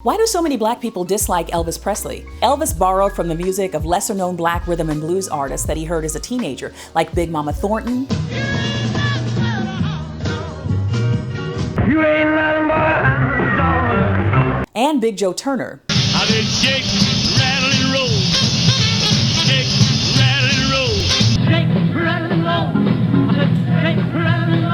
Why do so many black people dislike Elvis Presley? Elvis borrowed from the music of lesser-known black rhythm and blues artists that he heard as a teenager, like Big Mama Thornton, You ain't nothing but and Big Joe Turner. I did shake, rattle, and roll. Shake, rattle, and roll. shake, rattle, and roll. I said, shake, rattle, and roll.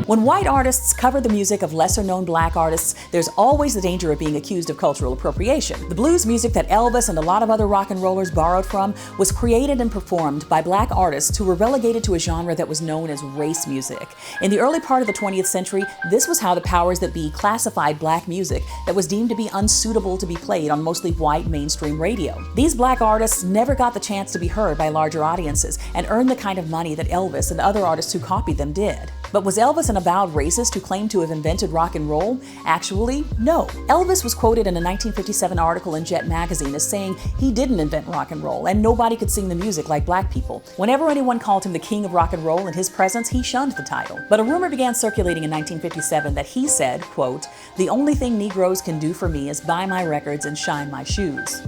When white artists cover the music of lesser-known black artists, there's always the danger of being accused of cultural appropriation. The blues music that Elvis and a lot of other rock and rollers borrowed from was created and performed by black artists who were relegated to a genre that was known as race music. In the early part of the 20th century, this was how the powers that be classified black music that was deemed to be unsuitable to be played on mostly white mainstream radio. These black artists never got the chance to be heard by larger audiences and earn the kind of money that Elvis and other artists who copied them did. But was Elvis an avowed racist who claimed to have invented rock and roll? Actually, no. Elvis was quoted in a 1957 article in Jet magazine as saying he didn't invent rock and roll and nobody could sing the music like black people. Whenever anyone called him the king of rock and roll in his presence, he shunned the title. But a rumor began circulating in 1957 that he said, quote, "The only thing Negroes can do for me is buy my records and shine my shoes."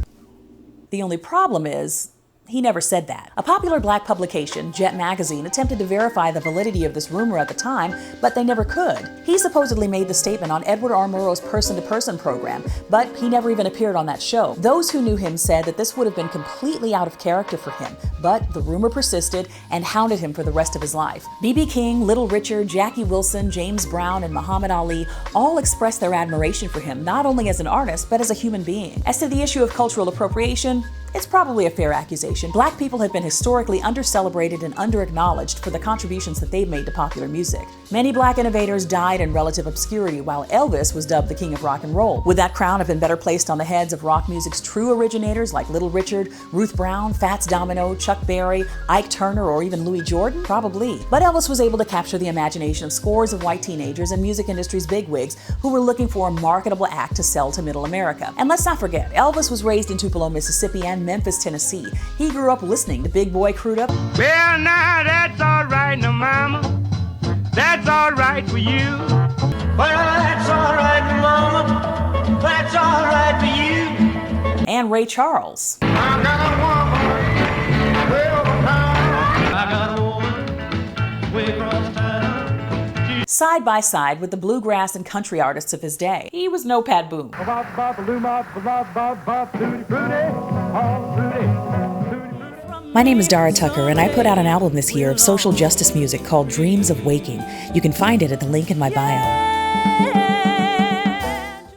The only problem is, he never said that. A popular black publication, Jet magazine, attempted to verify the validity of this rumor at the time, but they never could. He supposedly made the statement on Edward R. Murrow's Person to Person program, but he never even appeared on that show. Those who knew him said that this would have been completely out of character for him, but the rumor persisted and hounded him for the rest of his life. B.B. King, Little Richard, Jackie Wilson, James Brown, and Muhammad Ali all expressed their admiration for him, not only as an artist, but as a human being. As to the issue of cultural appropriation, it's probably a fair accusation. Black people have been historically under-celebrated and under-acknowledged for the contributions that they've made to popular music. Many black innovators died in relative obscurity, while Elvis was dubbed the king of rock and roll. Would that crown have been better placed on the heads of rock music's true originators like Little Richard, Ruth Brown, Fats Domino, Chuck Berry, Ike Turner, or even Louis Jordan? Probably. But Elvis was able to capture the imagination of scores of white teenagers and music industry's bigwigs who were looking for a marketable act to sell to middle America. And let's not forget, Elvis was raised in Tupelo, Mississippi and Memphis, Tennessee. He grew up listening to Big Boy Crudup, Well, now that's all right, now, mama. That's all right for you. Well, that's all right, mama. That's all right for you. and Ray Charles. I got a woman way over town. I got a woman way across town. Side by side with the bluegrass and country artists of his day. He was no Pat Boone. My name is Dara Tucker, and I put out an album this year of social justice music called Dreams of Waking. You can find it at the link in my bio.